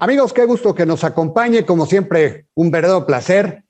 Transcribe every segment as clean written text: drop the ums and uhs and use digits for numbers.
Amigos, qué gusto que nos acompañe, como siempre, un verdadero placer.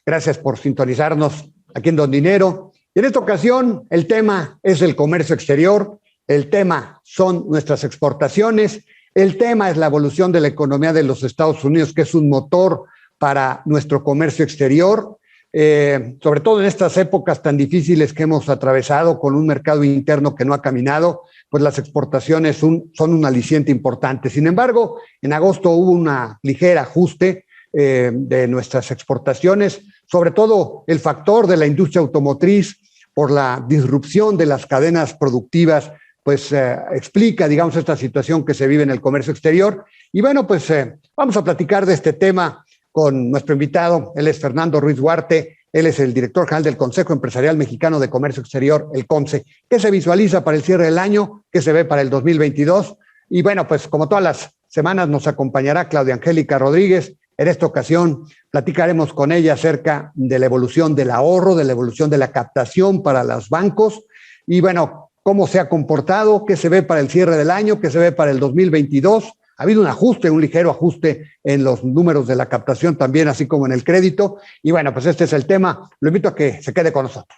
Gracias por sintonizarnos aquí en Don Dinero. Y en esta ocasión, el tema es el comercio exterior, el tema son nuestras exportaciones, el tema es la evolución de la economía de los Estados Unidos, que es un motor para nuestro comercio exterior, sobre todo en estas épocas tan difíciles que hemos atravesado con un mercado interno que no ha caminado, pues las exportaciones son un aliciente importante. Sin embargo, en agosto hubo un ligero ajuste de nuestras exportaciones, sobre todo el factor de la industria automotriz por la disrupción de las cadenas productivas, pues explica, digamos, esta situación que se vive en el comercio exterior. Y bueno, pues vamos a platicar de este tema con nuestro invitado. Él es Fernando Ruiz Duarte. Él es el director general del Consejo Empresarial Mexicano de Comercio Exterior, el COMCE. ¿Qué se visualiza para el cierre del año? ¿Qué se ve para el 2022? Y bueno, pues como todas las semanas nos acompañará Claudia Angélica Rodríguez. En esta ocasión platicaremos con ella acerca de la evolución del ahorro, de la evolución de la captación para los bancos y bueno, cómo se ha comportado, qué se ve para el cierre del año, qué se ve para el 2022. Ha habido un ajuste, un ligero ajuste en los números de la captación también, así como en el crédito. Y bueno, pues este es el tema. Lo invito a que se quede con nosotros.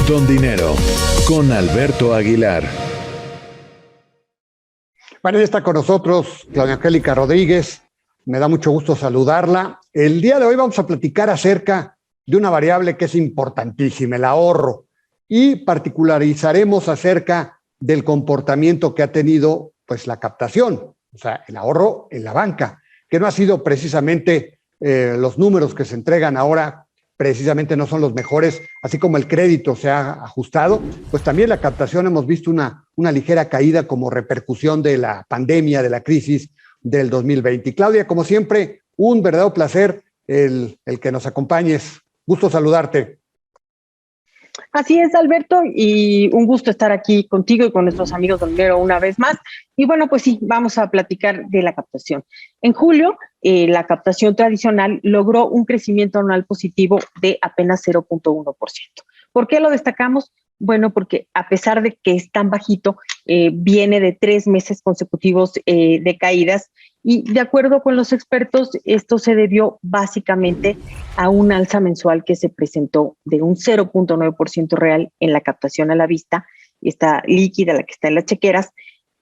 Don Dinero, con Alberto Aguilar. Bueno, ya está con nosotros Claudia Angélica Rodríguez. Me da mucho gusto saludarla. El día de hoy vamos a platicar acerca de una variable que es importantísima, el ahorro, y particularizaremos acerca del comportamiento que ha tenido pues la captación, o sea, el ahorro en la banca, que no ha sido precisamente los números que se entregan ahora, precisamente no son los mejores, así como el crédito se ha ajustado, pues también la captación hemos visto una ligera caída como repercusión de la pandemia, de la crisis del 2020. Y Claudia, como siempre, un verdadero placer el que nos acompañes. Gusto saludarte. Así es, Alberto, y un gusto estar aquí contigo y con nuestros amigos del dinero una vez más. Y bueno, pues sí, vamos a platicar de la captación. En julio, la captación tradicional logró un crecimiento anual positivo de apenas 0.1%. ¿Por qué lo destacamos? Bueno, porque a pesar de que es tan bajito, viene de 3 meses consecutivos de caídas y de acuerdo con los expertos, esto se debió básicamente a un alza mensual que se presentó de un 0.9% real en la captación a la vista, esta líquida, la que está en las chequeras,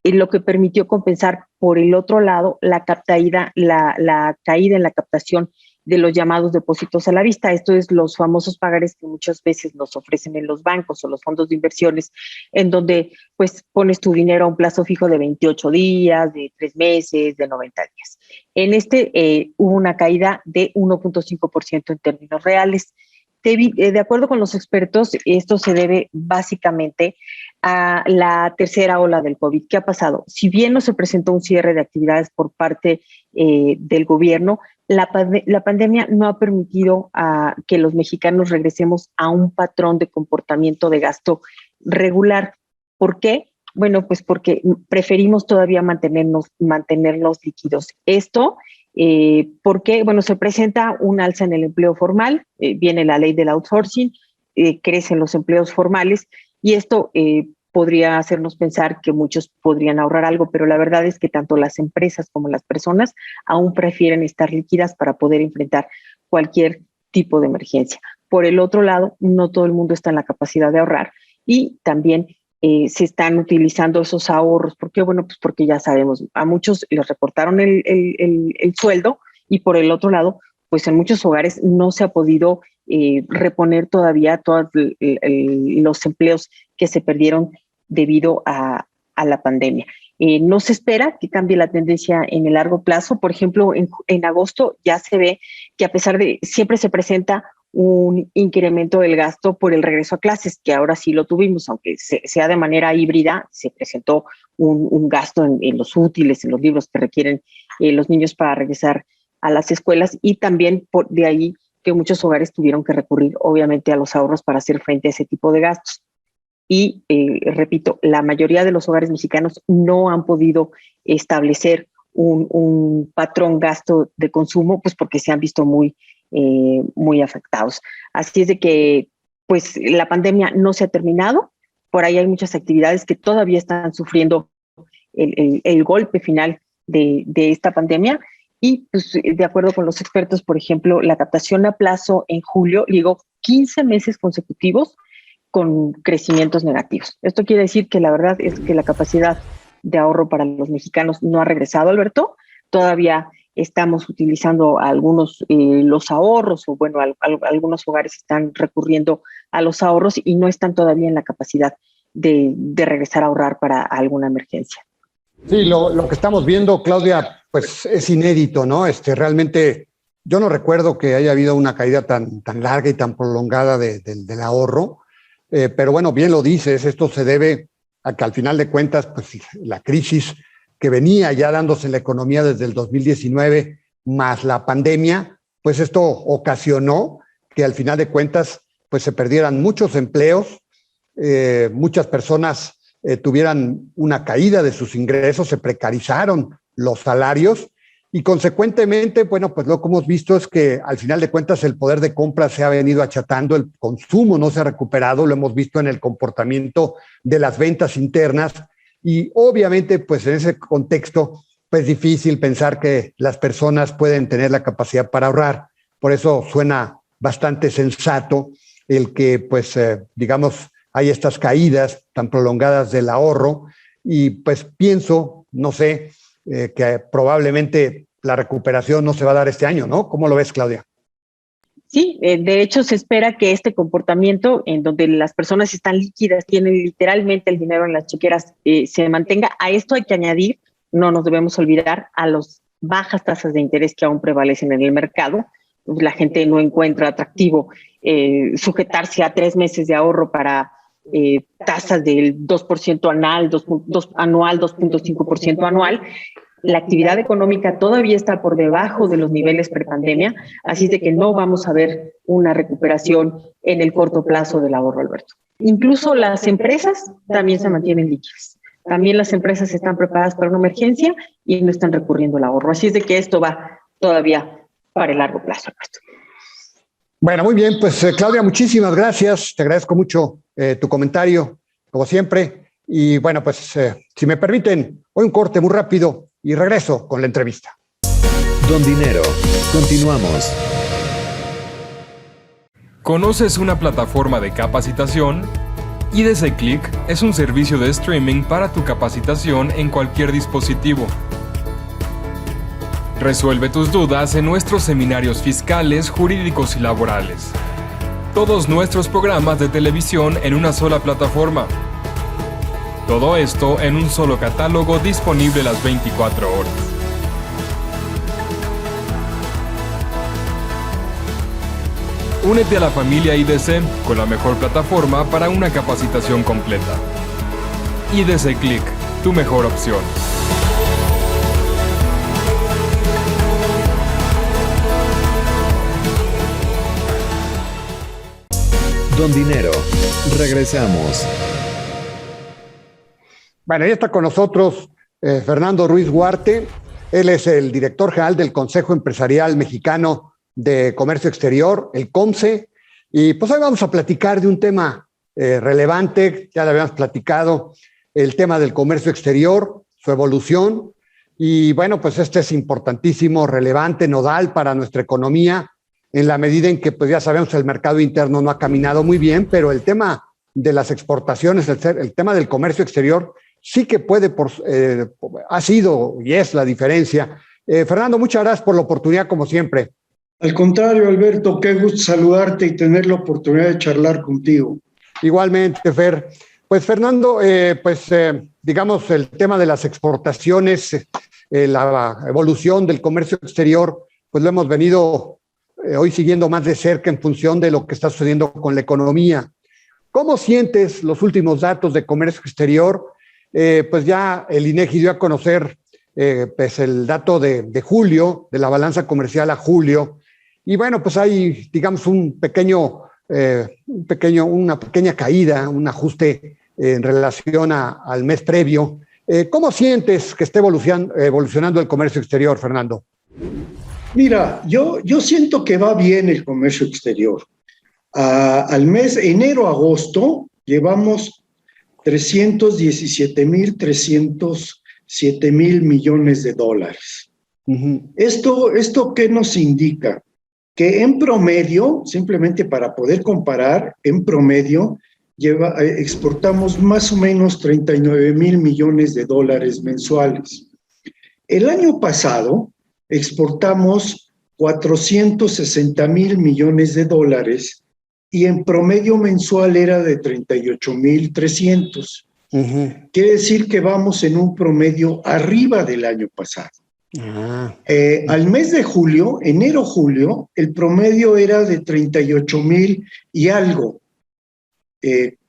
lo que permitió compensar por el otro lado la caída en la captación de los llamados depósitos a la vista. Esto es los famosos pagares que muchas veces nos ofrecen en los bancos o los fondos de inversiones, en donde pues pones tu dinero a un plazo fijo de 28 días, de 3 meses, de 90 días. En hubo una caída de 1.5% en términos reales. De acuerdo con los expertos, esto se debe básicamente a la tercera ola del COVID. ¿Qué ha pasado? Si bien no se presentó un cierre de actividades por parte del gobierno, la pandemia no ha permitido que los mexicanos regresemos a un patrón de comportamiento de gasto regular. ¿Por qué? Bueno, pues porque preferimos todavía mantenernos líquidos. Esto, ¿por qué? Bueno, se presenta un alza en el empleo formal, viene la ley del outsourcing, crecen los empleos formales y esto podría hacernos pensar que muchos podrían ahorrar algo, pero la verdad es que tanto las empresas como las personas aún prefieren estar líquidas para poder enfrentar cualquier tipo de emergencia. Por el otro lado, no todo el mundo está en la capacidad de ahorrar y también se están utilizando esos ahorros. ¿Por qué? Bueno, pues porque ya sabemos, a muchos les recortaron el sueldo y por el otro lado, pues en muchos hogares no se ha podido reponer todavía todos los empleos que se perdieron debido a la pandemia. No se espera que cambie la tendencia en el largo plazo. Por ejemplo, en agosto ya se ve que a pesar de siempre se presenta un incremento del gasto por el regreso a clases, que ahora sí lo tuvimos, aunque sea de manera híbrida, se presentó un gasto en los útiles, en los libros que requieren los niños para regresar a las escuelas y también de ahí que muchos hogares tuvieron que recurrir obviamente a los ahorros para hacer frente a ese tipo de gastos. Y repito, la mayoría de los hogares mexicanos no han podido establecer un patrón gasto de consumo, pues porque se han visto muy afectados. Así es de que pues la pandemia no se ha terminado, por ahí hay muchas actividades que todavía están sufriendo el golpe final de esta pandemia y pues de acuerdo con los expertos, por ejemplo, la captación a plazo en julio llegó 15 meses consecutivos con crecimientos negativos. Esto quiere decir que la verdad es que la capacidad de ahorro para los mexicanos no ha regresado, Alberto. Todavía estamos utilizando algunos los ahorros, o bueno, algunos hogares están recurriendo a los ahorros y no están todavía en la capacidad de regresar a ahorrar para alguna emergencia. Sí, lo que estamos viendo, Claudia, pues es inédito, ¿no? Realmente yo no recuerdo que haya habido una caída tan larga y tan prolongada del ahorro, pero bueno, bien lo dices, esto se debe a que al final de cuentas, pues la crisis que venía ya dándose en la economía desde el 2019, más la pandemia, pues esto ocasionó que al final de cuentas pues se perdieran muchos empleos, muchas personas tuvieran una caída de sus ingresos, se precarizaron los salarios y consecuentemente, bueno, pues lo que hemos visto es que al final de cuentas el poder de compra se ha venido achatando, el consumo no se ha recuperado, lo hemos visto en el comportamiento de las ventas internas y obviamente pues en ese contexto pues es difícil pensar que las personas pueden tener la capacidad para ahorrar. Por eso suena bastante sensato el que pues digamos hay estas caídas tan prolongadas del ahorro y pues pienso, no sé, que probablemente la recuperación no se va a dar este año, ¿no? ¿Cómo lo ves, Claudia? Sí, de hecho se espera que este comportamiento en donde las personas están líquidas, tienen literalmente el dinero en las chequeras, se mantenga. A esto hay que añadir, no nos debemos olvidar, a las bajas tasas de interés que aún prevalecen en el mercado. La gente no encuentra atractivo sujetarse a 3 meses de ahorro para tasas del 2% anual, 2.5% anual. La actividad económica todavía está por debajo de los niveles prepandemia, así de que no vamos a ver una recuperación en el corto plazo del ahorro, Alberto. Incluso las empresas también se mantienen líquidas. También las empresas están preparadas para una emergencia y no están recurriendo al ahorro. Así es de que esto va todavía para el largo plazo, Alberto. Bueno, muy bien, pues Claudia, muchísimas gracias. Te agradezco mucho tu comentario, como siempre. Y bueno, pues si me permiten, hoy un corte muy rápido y regreso con la entrevista. Don Dinero, continuamos. ¿Conoces una plataforma de capacitación? IDC Click es un servicio de streaming para tu capacitación en cualquier dispositivo. Resuelve tus dudas en nuestros seminarios fiscales, jurídicos y laborales. Todos nuestros programas de televisión en una sola plataforma. Todo esto en un solo catálogo disponible las 24 horas. Únete a la familia IDC con la mejor plataforma para una capacitación completa. IDC Click, tu mejor opción. Don Dinero, regresamos. Bueno, ya está con nosotros Fernando Ruiz Huarte. Él es el director general del Consejo Empresarial Mexicano de Comercio Exterior, el COMCE. Y pues hoy vamos a platicar de un tema relevante, ya lo habíamos platicado, el tema del comercio exterior, su evolución. Y bueno, pues este es importantísimo, relevante, nodal para nuestra economía, en la medida en que pues ya sabemos que el mercado interno no ha caminado muy bien, pero el tema de las exportaciones, el tema del comercio exterior, sí que puede, ha sido y es la diferencia. Fernando, muchas gracias por la oportunidad, como siempre. Al contrario, Alberto, qué gusto saludarte y tener la oportunidad de charlar contigo. Igualmente, Fer. Pues, Fernando, digamos, el tema de las exportaciones, la evolución del comercio exterior, pues lo hemos venido hoy siguiendo más de cerca en función de lo que está sucediendo con la economía. ¿Cómo sientes los últimos datos de comercio exterior? Pues ya el INEGI dio a conocer pues el dato de julio, de la balanza comercial a julio, y bueno, pues hay, digamos, una pequeña caída, un ajuste en relación al mes previo, ¿Cómo sientes que esté evolucionando el comercio exterior, Fernando? Mira, yo siento que va bien el comercio exterior. Al mes enero-agosto llevamos 317,307 millones de dólares. Uh-huh. ¿Esto qué nos indica? Que en promedio, simplemente para poder comparar, en promedio exportamos más o menos 39,000 millones de dólares mensuales. El año pasado exportamos 460,000 millones de dólares y en promedio mensual era de 38,300. Uh-huh. Quiere decir que vamos en un promedio arriba del año pasado. Al mes de julio, enero-julio, el promedio era de 38,000 y algo.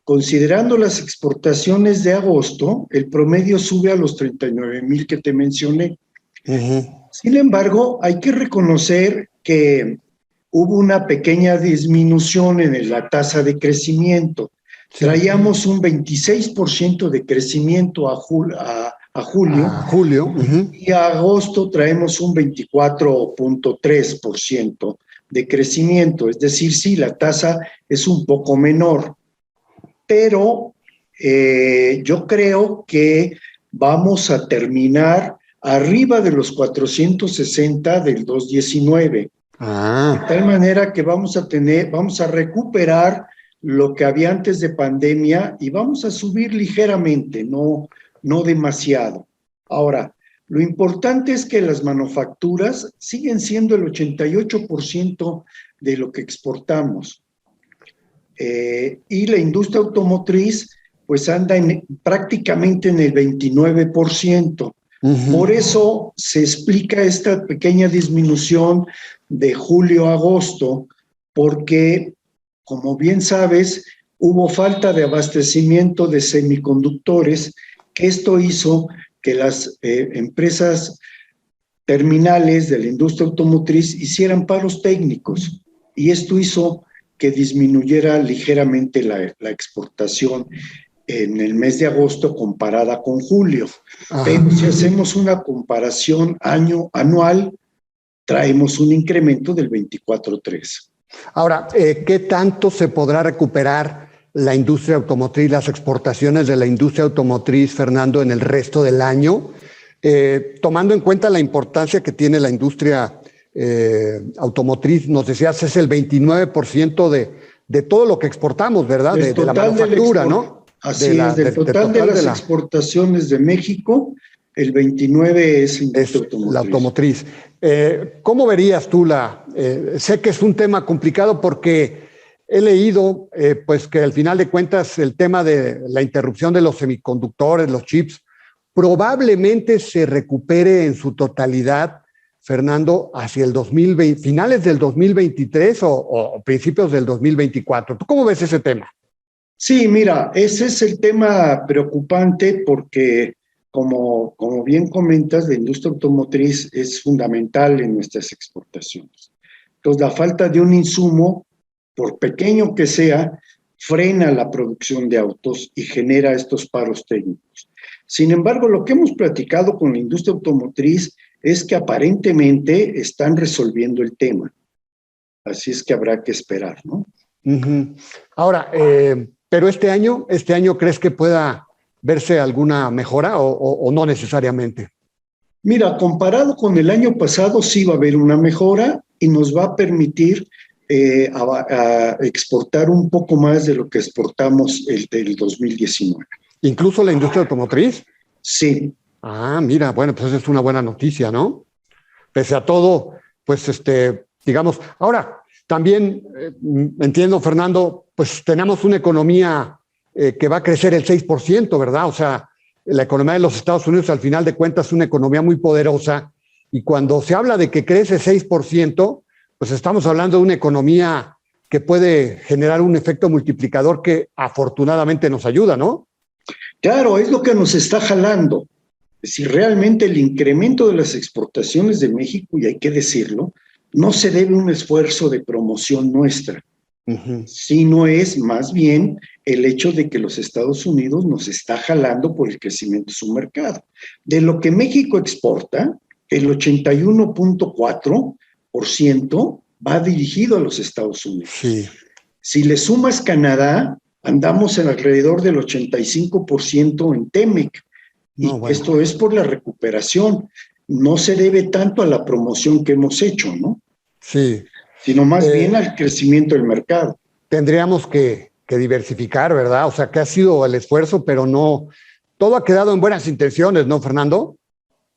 Considerando las exportaciones de agosto, el promedio sube a los 39,000 que te mencioné. Uh-huh. Sin embargo, hay que reconocer que hubo una pequeña disminución en la tasa de crecimiento. Sí. Traíamos un 26% de crecimiento a julio. Uh-huh. Y a agosto traemos un 24.3% de crecimiento. Es decir, sí, la tasa es un poco menor. Pero yo creo que vamos a terminar arriba de los 460 del 2019. De tal manera que vamos a recuperar lo que había antes de pandemia y vamos a subir ligeramente, no demasiado. Ahora, lo importante es que las manufacturas siguen siendo el 88% de lo que exportamos. Y la industria automotriz pues anda prácticamente en el 29%. Uh-huh. Por eso se explica esta pequeña disminución de julio a agosto, porque, como bien sabes, hubo falta de abastecimiento de semiconductores, que esto hizo que las empresas terminales de la industria automotriz hicieran paros técnicos, y esto hizo que disminuyera ligeramente la exportación en el mes de agosto comparada con julio. Pero si hacemos una comparación anual, traemos un incremento del 24.3. Ahora, ¿qué tanto se podrá recuperar la industria automotriz, las exportaciones de la industria automotriz, Fernando, en el resto del año? Tomando en cuenta la importancia que tiene la industria automotriz, nos decías, es el 29% de todo lo que exportamos, ¿verdad? De la manufactura, ¿no? Así es, del total de las exportaciones de México, el 29 es la automotriz. ¿Cómo verías tú sé que es un tema complicado porque he leído pues que al final de cuentas el tema de la interrupción de los semiconductores, los chips, probablemente se recupere en su totalidad, Fernando, hacia el 2020, finales del 2023 o principios del 2024. ¿Tú cómo ves ese tema? Sí, mira, ese es el tema preocupante porque, como bien comentas, la industria automotriz es fundamental en nuestras exportaciones. Entonces, la falta de un insumo, por pequeño que sea, frena la producción de autos y genera estos paros técnicos. Sin embargo, lo que hemos platicado con la industria automotriz es que aparentemente están resolviendo el tema. Así es que habrá que esperar, ¿no? Uh-huh. Ahora, pero este año ¿crees que pueda verse alguna mejora o no necesariamente? Mira, comparado con el año pasado sí va a haber una mejora y nos va a permitir a exportar un poco más de lo que exportamos del 2019. ¿Incluso la industria automotriz? Sí. Mira, bueno, pues es una buena noticia, ¿no? Pese a todo, pues digamos, ahora también entiendo, Fernando, pues tenemos una economía que va a crecer el 6%, ¿verdad? O sea, la economía de los Estados Unidos al final de cuentas es una economía muy poderosa y cuando se habla de que crece 6%, pues estamos hablando de una economía que puede generar un efecto multiplicador que afortunadamente nos ayuda, ¿no? Claro, es lo que nos está jalando. Si realmente el incremento de las exportaciones de México, y hay que decirlo, no se debe a un esfuerzo de promoción nuestra, sino es más bien el hecho de que los Estados Unidos nos está jalando por el crecimiento de su mercado. De lo que México exporta, el 81.4% va dirigido a los Estados Unidos. Sí. Si le sumas Canadá, andamos en alrededor del 85% en TEMEC. Y esto es por la recuperación. No se debe tanto a la promoción que hemos hecho, ¿no? Sí. Sino más bien al crecimiento del mercado. Tendríamos que diversificar, ¿verdad? O sea, que ha sido el esfuerzo, pero no, todo ha quedado en buenas intenciones, ¿no, Fernando?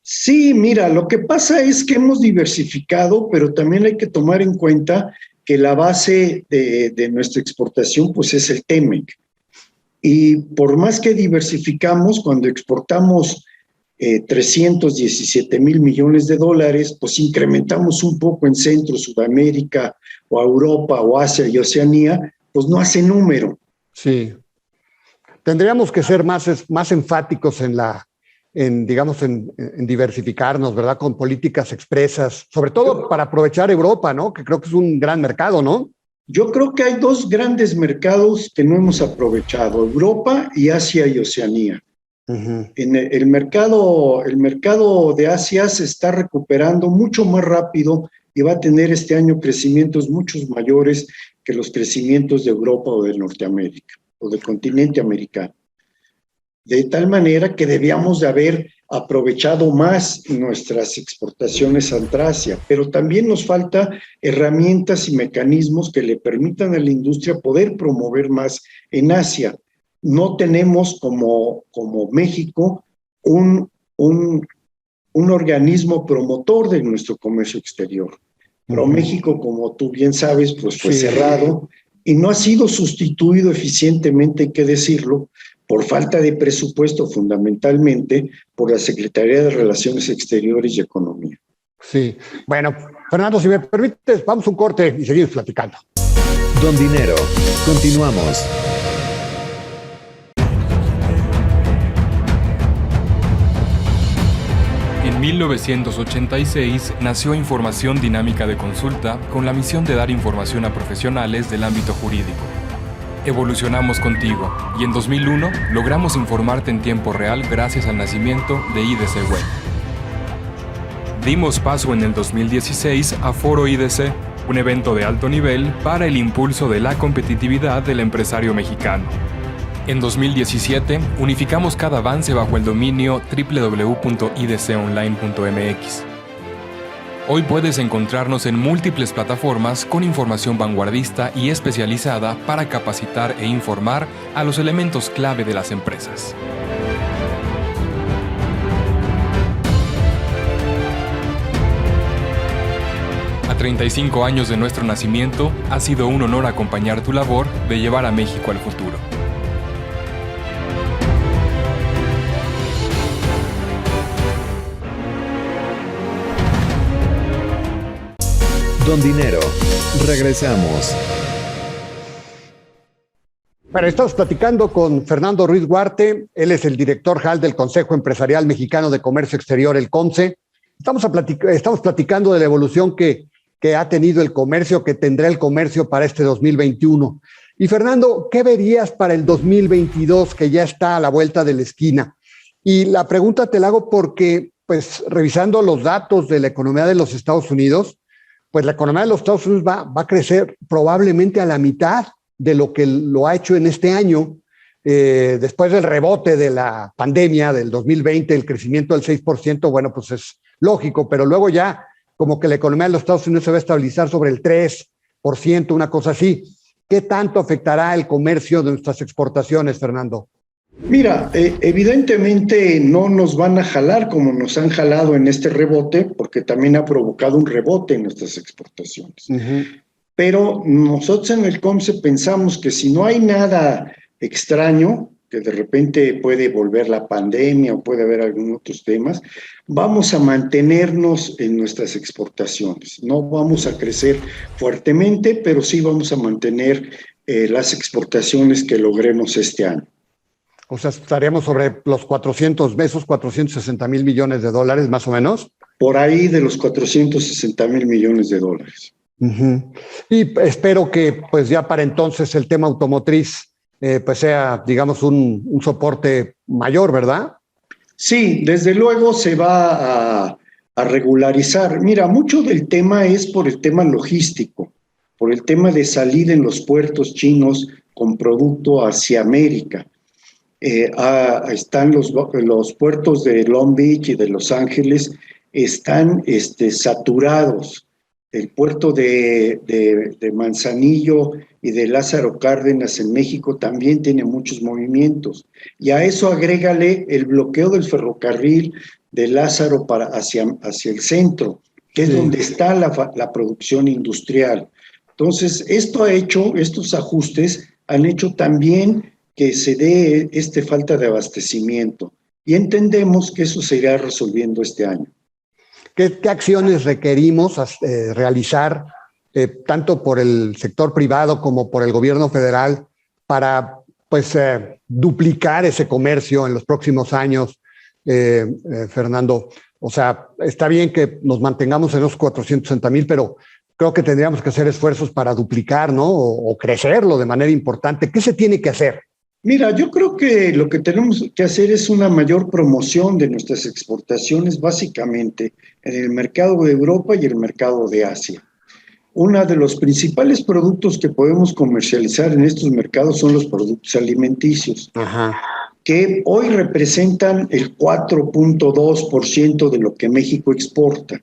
Sí, mira, lo que pasa es que hemos diversificado, pero también hay que tomar en cuenta que la base de nuestra exportación, pues es el TEMEC. Y por más que diversificamos, cuando exportamos 317 mil millones de dólares, pues incrementamos un poco en Centro, Sudamérica, o Europa, o Asia y Oceanía, pues no hace número. Sí. Tendríamos que ser más enfáticos en diversificarnos, ¿verdad? Con políticas expresas, sobre todo para aprovechar Europa, ¿no? Que creo que es un gran mercado, ¿no? Yo creo que hay dos grandes mercados que no hemos aprovechado, Europa y Asia y Oceanía. En el mercado de Asia se está recuperando mucho más rápido y va a tener este año crecimientos mucho mayores que los crecimientos de Europa o de Norteamérica o del continente americano. De tal manera que debíamos de haber aprovechado más nuestras exportaciones a Asia, pero también nos falta herramientas y mecanismos que le permitan a la industria poder promover más en Asia. No tenemos como México un organismo promotor de nuestro comercio exterior. Pero México, como tú bien sabes, pues fue cerrado y no ha sido sustituido eficientemente, hay que decirlo, por falta de presupuesto, fundamentalmente por la Secretaría de Relaciones Exteriores y Economía. Sí. Bueno, Fernando, si me permites, vamos a un corte y seguimos platicando. Don Dinero, continuamos. En 1986 nació Información Dinámica de Consulta con la misión de dar información a profesionales del ámbito jurídico. Evolucionamos contigo y en 2001 logramos informarte en tiempo real gracias al nacimiento de IDC Web. Dimos paso en el 2016 a Foro IDC, un evento de alto nivel para el impulso de la competitividad del empresario mexicano. En 2017 unificamos cada avance bajo el dominio www.idconline.mx. Hoy puedes encontrarnos en múltiples plataformas con información vanguardista y especializada para capacitar e informar a los elementos clave de las empresas. A 35 años de nuestro nacimiento, ha sido un honor acompañar tu labor de llevar a México al futuro. Don Dinero, regresamos. Bueno, estamos platicando con Fernando Ruiz Huarte, él es el director general del Consejo Empresarial Mexicano de Comercio Exterior, el COMCE. Estamos platicando de la evolución que ha tenido el comercio, que tendrá el comercio para este 2021. Y Fernando, ¿qué verías para el 2022, que ya está a la vuelta de la esquina? Y la pregunta te la hago porque, pues, revisando los datos de la economía de los Estados Unidos, pues la economía de los Estados Unidos va a crecer probablemente a la mitad de lo que lo ha hecho en este año, después del rebote de la pandemia del 2020, el crecimiento del 6%, bueno, pues es lógico, pero luego ya como que la economía de los Estados Unidos se va a estabilizar sobre el 3%, una cosa así. ¿Qué tanto afectará el comercio de nuestras exportaciones, Fernando? Mira, evidentemente no nos van a jalar como nos han jalado en este rebote, porque también ha provocado un rebote en nuestras exportaciones. Pero nosotros en el COMCE pensamos que si no hay nada extraño, que de repente puede volver la pandemia o puede haber algunos otros temas, vamos a mantenernos en nuestras exportaciones. No vamos a crecer fuertemente, pero sí vamos a mantener las exportaciones que logremos este año. O sea, estaríamos sobre los 460 mil millones de dólares, más o menos. Por ahí de los 460 mil millones de dólares. Ujú. Y espero que pues ya para entonces el tema automotriz pues sea, digamos, un soporte mayor, ¿verdad? Sí, desde luego se va a regularizar. Mira, mucho del tema es por el tema logístico, por el tema de salir en los puertos chinos con producto hacia América. Están los puertos de Long Beach y de Los Ángeles, están saturados. El puerto de Manzanillo y de Lázaro Cárdenas en México también tiene muchos movimientos. Y a eso agrégale el bloqueo del ferrocarril de Lázaro hacia el centro, que es donde está la producción industrial. Entonces, estos ajustes han hecho también que se dé falta de abastecimiento y entendemos que eso se irá resolviendo este año. ¿Qué acciones requerimos realizar tanto por el sector privado como por el gobierno federal para pues duplicar ese comercio en los próximos años, Fernando? O sea, está bien que nos mantengamos en los 460,000, pero creo que tendríamos que hacer esfuerzos para duplicar, ¿no? O crecerlo de manera importante. ¿Qué se tiene que hacer? Mira, yo creo que lo que tenemos que hacer es una mayor promoción de nuestras exportaciones, básicamente en el mercado de Europa y el mercado de Asia. Uno de los principales productos que podemos comercializar en estos mercados son los productos alimenticios, que hoy representan el 4.2% de lo que México exporta.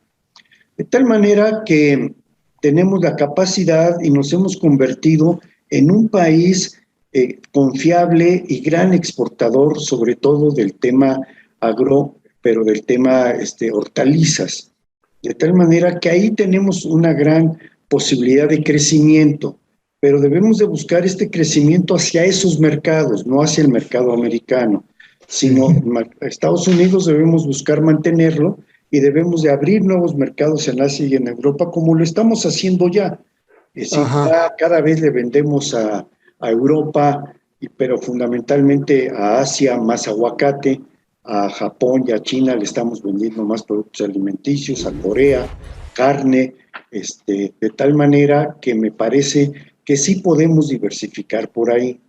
De tal manera que tenemos la capacidad y nos hemos convertido en un país confiable y gran exportador, sobre todo del tema pero del tema hortalizas. De tal manera que ahí tenemos una gran posibilidad de crecimiento, pero debemos de buscar este crecimiento hacia esos mercados, no hacia el mercado americano, sino Estados Unidos debemos buscar mantenerlo y debemos de abrir nuevos mercados en Asia y en Europa, como lo estamos haciendo ya. Es decir, cada vez le vendemos a Europa, pero fundamentalmente a Asia más aguacate, a Japón y a China le estamos vendiendo más productos alimenticios, a Corea, carne, de tal manera que me parece que sí podemos diversificar por ahí.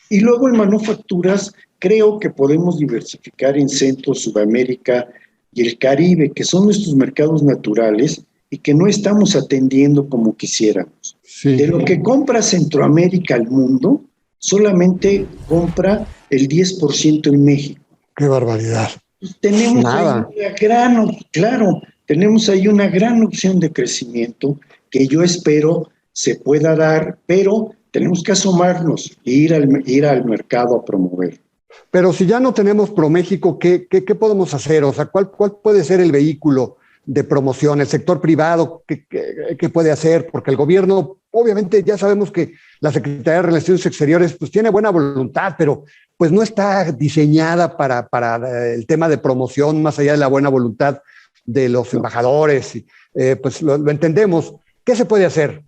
Y luego en manufacturas creo que podemos diversificar en Centro, Sudamérica y el Caribe, que son nuestros mercados naturales y que no estamos atendiendo como quisiéramos. Sí. De lo que compra Centroamérica al mundo, solamente compra el 10% en México. ¡Qué barbaridad! Tenemos tenemos ahí una gran opción de crecimiento que yo espero se pueda dar, pero tenemos que asomarnos e ir al mercado a promover. Pero si ya no tenemos ProMéxico, ¿qué podemos hacer? O sea, ¿cuál puede ser el vehículo de promoción? ¿El sector privado qué puede hacer? Porque el gobierno, obviamente ya sabemos que la Secretaría de Relaciones Exteriores pues tiene buena voluntad, pero pues no está diseñada para el tema de promoción más allá de la buena voluntad de los embajadores. Pues lo entendemos. ¿Qué se puede hacer?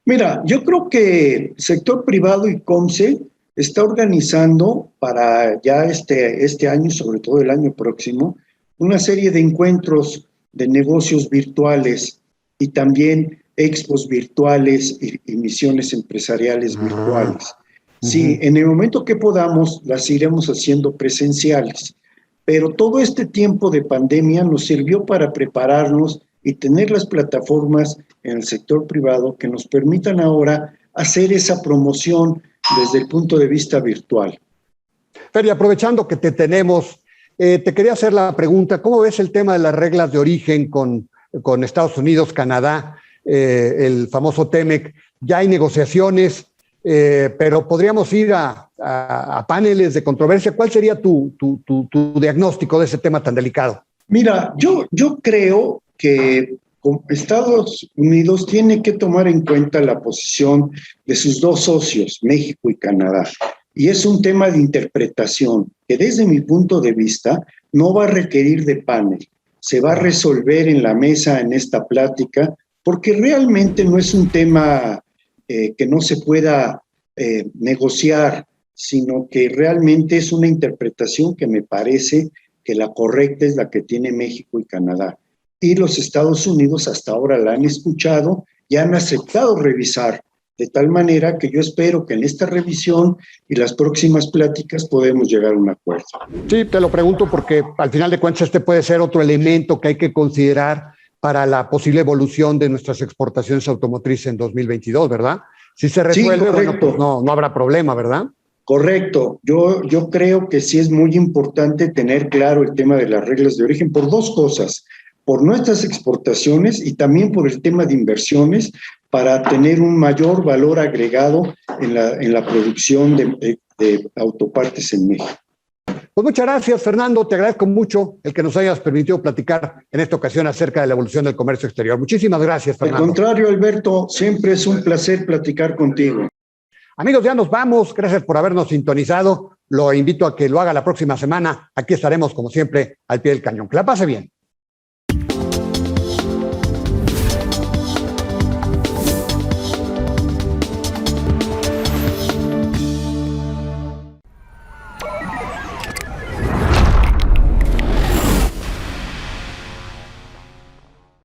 Mira, yo creo que el sector privado y COMCE está organizando para ya este año, sobre todo el año próximo, una serie de encuentros de negocios virtuales y también expos virtuales y misiones empresariales virtuales. Sí, en el momento que podamos, las iremos haciendo presenciales, pero todo este tiempo de pandemia nos sirvió para prepararnos y tener las plataformas en el sector privado que nos permitan ahora hacer esa promoción desde el punto de vista virtual. Fer, y aprovechando que te tenemos, te quería hacer la pregunta, ¿cómo ves el tema de las reglas de origen con Estados Unidos, Canadá, el famoso TEMEC? Ya hay negociaciones, pero podríamos ir a paneles de controversia. ¿Cuál sería tu diagnóstico de ese tema tan delicado? Mira, yo creo que Estados Unidos tiene que tomar en cuenta la posición de sus dos socios, México y Canadá. Y es un tema de interpretación que desde mi punto de vista no va a requerir de panel. Se va a resolver en la mesa en esta plática porque realmente no es un tema que no se pueda negociar, sino que realmente es una interpretación que me parece que la correcta es la que tiene México y Canadá. Y los Estados Unidos hasta ahora la han escuchado y han aceptado revisar, de tal manera que yo espero que en esta revisión y las próximas pláticas podemos llegar a un acuerdo. Sí, te lo pregunto porque al final de cuentas este puede ser otro elemento que hay que considerar para la posible evolución de nuestras exportaciones automotrices en 2022, ¿verdad? Si se resuelve, Sí, bueno, pues no habrá problema, ¿verdad? Correcto. Yo creo que sí es muy importante tener claro el tema de las reglas de origen por dos cosas, por nuestras exportaciones y también por el tema de inversiones para tener un mayor valor agregado en la producción de autopartes en México. Pues muchas gracias, Fernando. Te agradezco mucho el que nos hayas permitido platicar en esta ocasión acerca de la evolución del comercio exterior. Muchísimas gracias, Fernando. Al contrario, Alberto, siempre es un placer platicar contigo. Amigos, ya nos vamos. Gracias por habernos sintonizado. Lo invito a que lo haga la próxima semana. Aquí estaremos, como siempre, al pie del cañón. Que la pase bien.